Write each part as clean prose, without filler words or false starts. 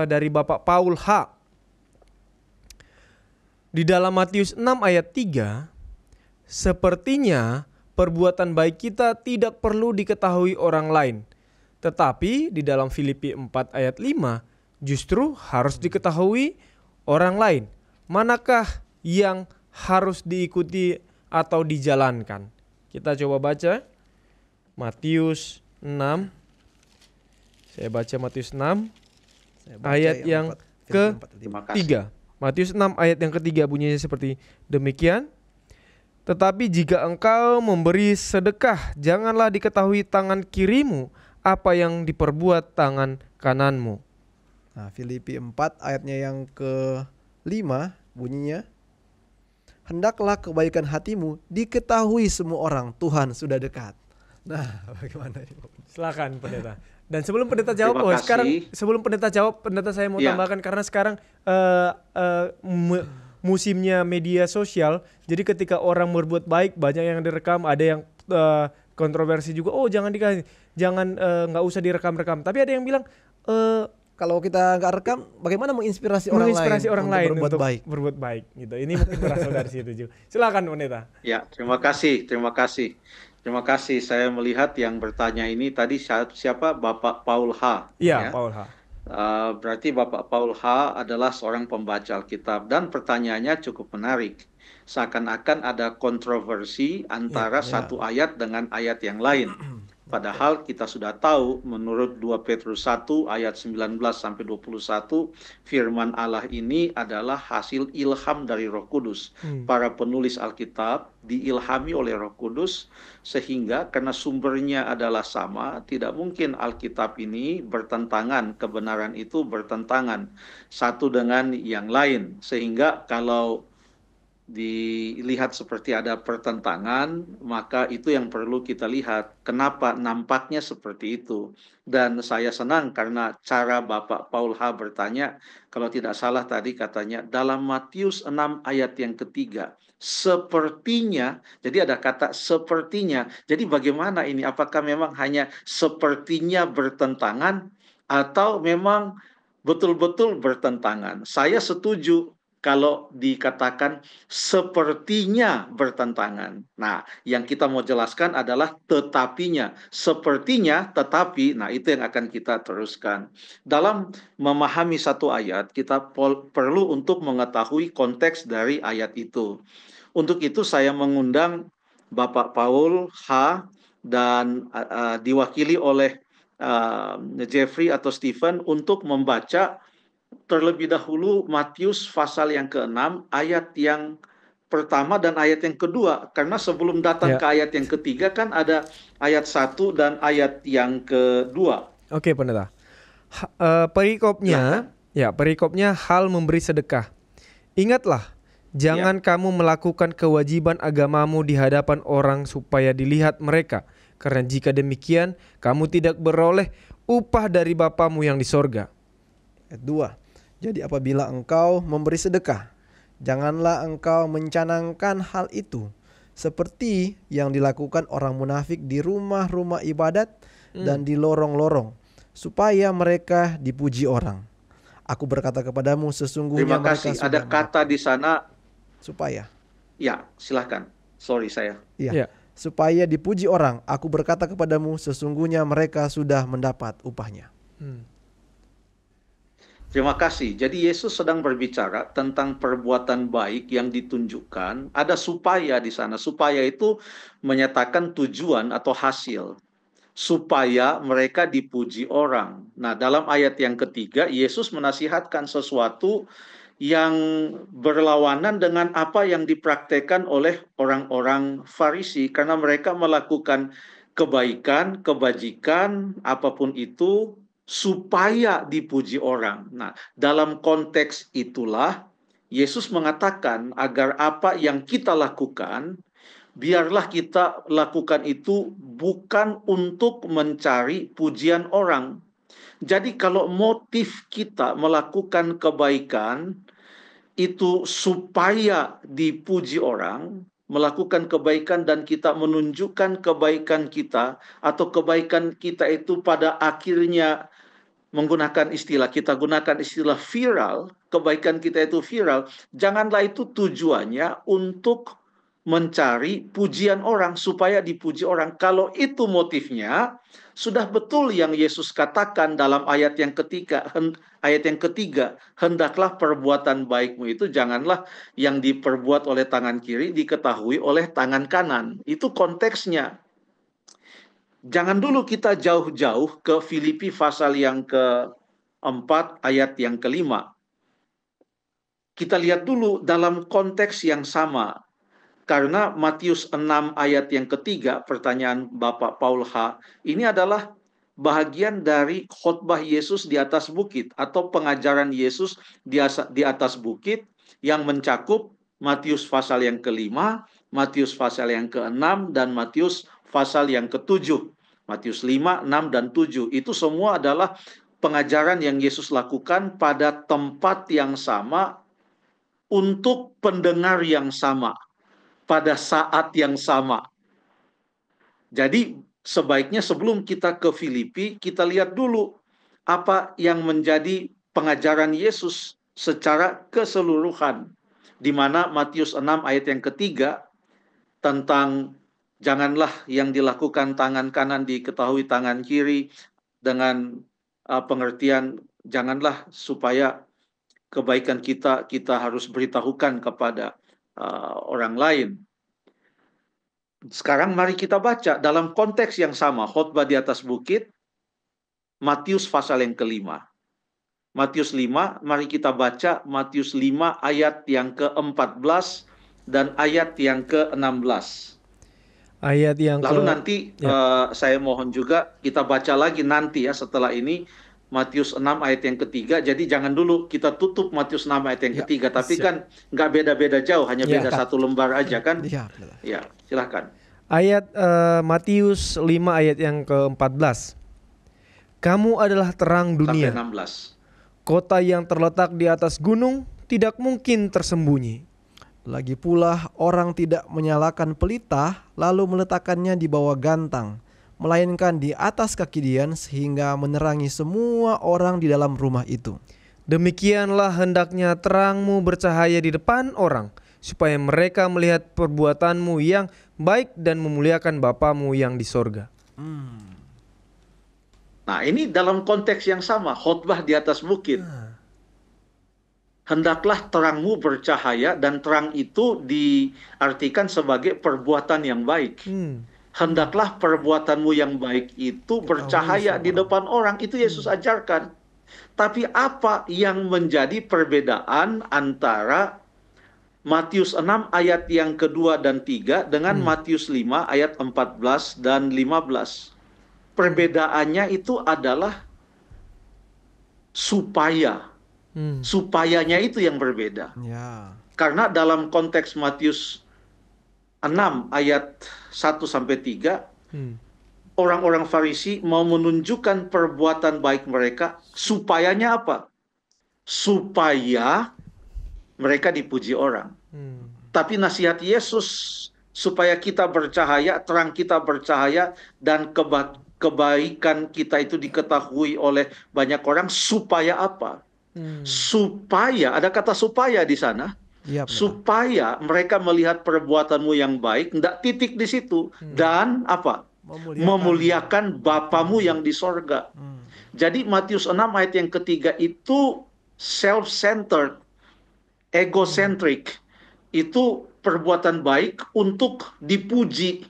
dari Bapak Paul H. Di dalam Matius 6 ayat 3, sepertinya perbuatan baik kita tidak perlu diketahui orang lain. Tetapi di dalam Filipi 4 ayat 5, justru harus diketahui orang lain. Manakah yang harus diikuti atau dijalankan? Kita coba baca Matius 6. Saya baca Matius 6 ayat yang ke-3. Matius 6 ayat yang ke-3 bunyinya seperti demikian. Tetapi jika engkau memberi sedekah, janganlah diketahui tangan kirimu apa yang diperbuat tangan kananmu. Nah, Filipi 4 ayatnya yang ke-5 bunyinya, hendaklah kebaikan hatimu diketahui semua orang, Tuhan sudah dekat. Nah, bagaimana ini? Silakan pendeta. Dan sebelum pendeta jawab, sebelum pendeta jawab, pendeta saya mau tambahkan karena sekarang musimnya media sosial. Jadi ketika orang berbuat baik banyak yang direkam, ada yang kontroversi juga. Oh jangan nggak usah direkam-rekam. Tapi ada yang bilang kalau kita nggak rekam, bagaimana menginspirasi orang lain untuk berbuat baik gitu. Ini mungkin berasal dari situ juga. Silakan pendeta. Ya, terima kasih. Terima kasih. Saya melihat yang bertanya ini tadi siapa? Bapak Paul H. Iya, ya? Paul H. Berarti Bapak Paul H. adalah seorang pembaca Alkitab dan pertanyaannya cukup menarik. Seakan-akan ada kontroversi antara satu ayat dengan ayat yang lain. Padahal kita sudah tahu menurut 2 Petrus 1 ayat 19 sampai 21 firman Allah ini adalah hasil ilham dari Roh Kudus. Para penulis Alkitab diilhami oleh Roh Kudus sehingga karena sumbernya adalah sama, tidak mungkin Alkitab ini bertentangan, kebenaran itu bertentangan satu dengan yang lain. Sehingga kalau dilihat seperti ada pertentangan, maka itu yang perlu kita lihat. Kenapa nampaknya seperti itu? Dan saya senang karena cara Bapak Paul H. bertanya, kalau tidak salah tadi katanya, dalam Matius 6 ayat yang ketiga, sepertinya, jadi ada kata sepertinya. Jadi bagaimana ini? Apakah memang hanya sepertinya bertentangan atau memang betul-betul bertentangan? Saya setuju kalau dikatakan sepertinya bertentangan. Nah, yang kita mau jelaskan adalah tetapinya. Sepertinya, tetapi, nah itu yang akan kita teruskan. Dalam memahami satu ayat, kita perlu untuk mengetahui konteks dari ayat itu. Untuk itu saya mengundang Bapak Paul H. dan diwakili oleh Jeffrey atau Stephen untuk membaca terlebih dahulu Matius pasal yang ke-6 ayat yang pertama dan ayat yang kedua. Karena sebelum datang ke ayat yang ketiga kan ada ayat 1 dan ayat yang kedua. Oke pendeta. Perikopnya hal memberi sedekah. Ingatlah, jangan kamu melakukan kewajiban agamamu di hadapan orang supaya dilihat mereka. Karena jika demikian, kamu tidak beroleh upah dari Bapamu yang di sorga. Ayat 2. Jadi apabila engkau memberi sedekah, janganlah engkau mencanangkan hal itu seperti yang dilakukan orang munafik di rumah-rumah ibadat dan di lorong-lorong, supaya mereka dipuji orang. Aku berkata kepadamu, sesungguhnya Terima kasih. mereka Ada kata di sana supaya. Ya, silahkan. Sorry saya. Iya. Supaya dipuji orang. Aku berkata kepadamu, sesungguhnya mereka sudah mendapat upahnya. Terima kasih. Jadi Yesus sedang berbicara tentang perbuatan baik yang ditunjukkan. Ada supaya di sana. Supaya itu menyatakan tujuan atau hasil. Supaya mereka dipuji orang. Nah, dalam ayat yang ketiga, Yesus menasihatkan sesuatu yang berlawanan dengan apa yang dipraktekkan oleh orang-orang Farisi. Karena mereka melakukan kebaikan, kebajikan, apapun itu, supaya dipuji orang. Nah, dalam konteks itulah Yesus mengatakan agar apa yang kita lakukan, biarlah kita lakukan itu bukan untuk mencari pujian orang. Jadi kalau motif kita melakukan kebaikan itu supaya dipuji orang, melakukan kebaikan dan kita menunjukkan kebaikan kita atau kebaikan kita itu pada akhirnya menggunakan istilah, kita gunakan istilah viral, kebaikan kita itu viral, janganlah itu tujuannya untuk mencari pujian orang, supaya dipuji orang. Kalau itu motifnya, sudah betul yang Yesus katakan dalam ayat yang ketiga, hendaklah perbuatan baikmu itu janganlah yang diperbuat oleh tangan kiri diketahui oleh tangan kanan. Itu konteksnya. Jangan dulu kita jauh-jauh ke Filipi pasal yang keempat ayat yang kelima. Kita lihat dulu dalam konteks yang sama. Karena Matius 6 ayat yang ketiga, pertanyaan Bapak Paul H. Ini adalah bahagian dari khotbah Yesus di atas bukit, atau pengajaran Yesus di atas bukit, yang mencakup Matius pasal yang kelima, Matius pasal yang keenam, dan Matius pasal yang ketujuh. Matius 5, 6, dan 7. Itu semua adalah pengajaran yang Yesus lakukan pada tempat yang sama, untuk pendengar yang sama, pada saat yang sama. Jadi sebaiknya sebelum kita ke Filipi, kita lihat dulu apa yang menjadi pengajaran Yesus secara keseluruhan. Di mana Matius 6 ayat yang ketiga, tentang janganlah yang dilakukan tangan kanan diketahui tangan kiri, dengan pengertian janganlah supaya kebaikan kita harus beritahukan kepada orang lain. Sekarang mari kita baca dalam konteks yang sama, khotbah di atas bukit, Matius pasal yang kelima. Matius 5, mari kita baca Matius 5 ayat yang ke-14 dan ayat yang ke-16. Ayat yang Lalu nanti saya mohon juga kita baca lagi nanti ya setelah ini Matius 6 ayat yang ketiga. Jadi jangan dulu kita tutup Matius 6 ayat yang ketiga, tapi kan nggak beda-beda jauh, hanya beda satu lembar aja kan? Ya, silahkan. Ayat Matius 5 ayat yang ke-14. Kamu adalah terang dunia. Sampai 16. Kota yang terletak di atas gunung tidak mungkin tersembunyi. Lagi pula orang tidak menyalakan pelita lalu meletakkannya di bawah gantang, melainkan di atas kaki dian sehingga menerangi semua orang di dalam rumah itu. Demikianlah hendaknya terangmu bercahaya di depan orang, supaya mereka melihat perbuatanmu yang baik dan memuliakan Bapamu yang di sorga. Nah, ini dalam konteks yang sama, khotbah di atas bukit. Hendaklah terangmu bercahaya, dan terang itu diartikan sebagai perbuatan yang baik. Hendaklah perbuatanmu yang baik itu bercahaya di depan orang. Itu Yesus ajarkan. Tapi apa yang menjadi perbedaan antara Matius 6 ayat yang kedua dan 3 dengan Matius 5 ayat 14 dan 15? Perbedaannya itu adalah supaya. Supayanya itu yang berbeda. Karena dalam konteks Matius 6 ayat 1 sampai 3, orang-orang Farisi mau menunjukkan perbuatan baik mereka, supayanya apa? Supaya mereka dipuji orang. Tapi nasihat Yesus supaya kita bercahaya, terang kita bercahaya, dan kebaikan kita itu diketahui oleh banyak orang, supaya apa? Supaya, ada kata supaya di sana, supaya mereka melihat perbuatanmu yang baik, enggak titik di situ, dan apa? Memuliakan Bapamu yang di sorga. Jadi Matius 6 ayat yang ketiga itu self-centered, egocentric. Itu perbuatan baik untuk dipuji,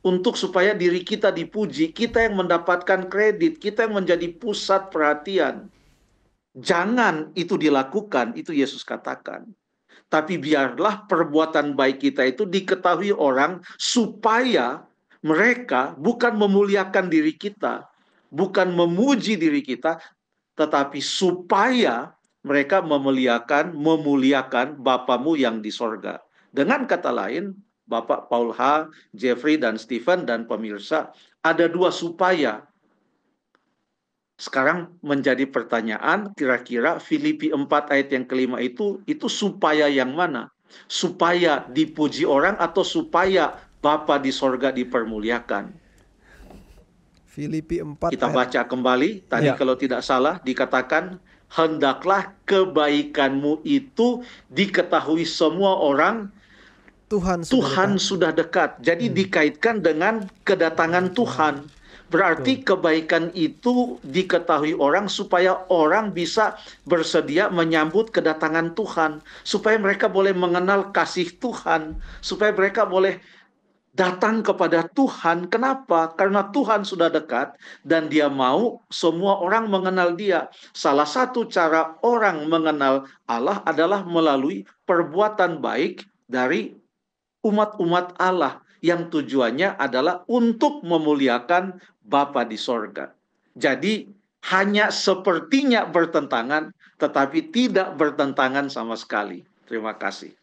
untuk supaya diri kita dipuji, kita yang mendapatkan kredit, kita yang menjadi pusat perhatian. Jangan itu dilakukan, itu Yesus katakan. Tapi biarlah perbuatan baik kita itu diketahui orang, supaya mereka bukan memuliakan diri kita, bukan memuji diri kita, tetapi supaya mereka memuliakan Bapamu yang di sorga. Dengan kata lain, Bapak Paul H., Jeffrey, dan Stephen, dan pemirsa, ada dua supaya. Sekarang menjadi pertanyaan, kira-kira Filipi 4 ayat yang kelima itu supaya yang mana? Supaya dipuji orang atau supaya Bapa di sorga dipermuliakan? Filipi 4 Kita ayat. baca kembali, tadi Ya. kalau tidak salah dikatakan, hendaklah kebaikanmu itu diketahui semua orang, Tuhan sudah Tuhan dekat. sudah dekat. Jadi dikaitkan dengan kedatangan Tuhan. Berarti kebaikan itu diketahui orang supaya orang bisa bersedia menyambut kedatangan Tuhan. Supaya mereka boleh mengenal kasih Tuhan. Supaya mereka boleh datang kepada Tuhan. Kenapa? Karena Tuhan sudah dekat dan Dia mau semua orang mengenal Dia. Salah satu cara orang mengenal Allah adalah melalui perbuatan baik dari umat-umat Allah yang tujuannya adalah untuk memuliakan Bapa di sorga. Jadi hanya sepertinya bertentangan, tetapi tidak bertentangan sama sekali. Terima kasih.